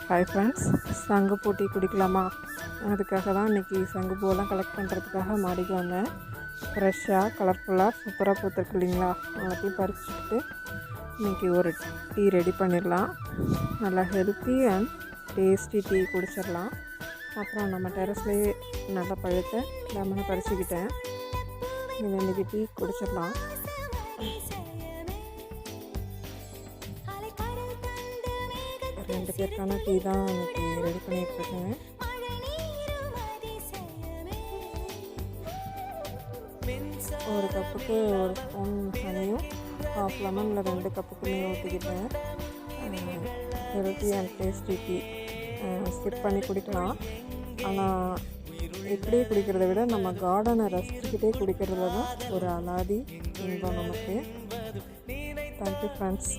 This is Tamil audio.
ஹாய் ஃப்ரெண்ட்ஸ், சங்குப்பூ டீ குடிக்கலாமா? அதுக்காக தான் இன்றைக்கி சங்குப்பூவெல்லாம் கலெக்ட் பண்ணுறதுக்காக மாடிக்கு வந்தேன். ஃப்ரெஷ்ஷாக கலர்ஃபுல்லாக சூப்பராக பூத்துருக்கு இல்லைங்களா? எல்லாத்தையும் பறிச்சுட்டு இன்றைக்கி ஒரு டீ ரெடி பண்ணிடலாம். நல்லா ஹெல்த்தி அண்ட் டேஸ்டி டீ குடிச்சிடலாம். அப்புறம் நம்ம டெரஸ்லேயே நல்லா பழுத்த லெமனை பறிச்சுக்கிட்டேன். இது இன்றைக்கி டீ குடிச்சிடலாம். ரெண்டு பேருக்கான டீ தான் இன்றைக்கி ரெடி பண்ணிகிட்ருக்கேன். ஒரு கப்புக்கு ஒரு ஸ்பூன் ஹனியும் ஹாஃப் லெமனில் 2 கப்புக்குமே ஊற்றிக்கிட்டேன். Healthy and tasty tea sip பண்ணி குடிக்கலாம். ஆனால் இப்படியே குடிக்கிறத விட நம்ம கார்டனை ரசிச்சுக்கிட்டே குடிக்கிறதுல தான் ஒரு அலாதி இன்பம் நமக்கு. Thank you friends.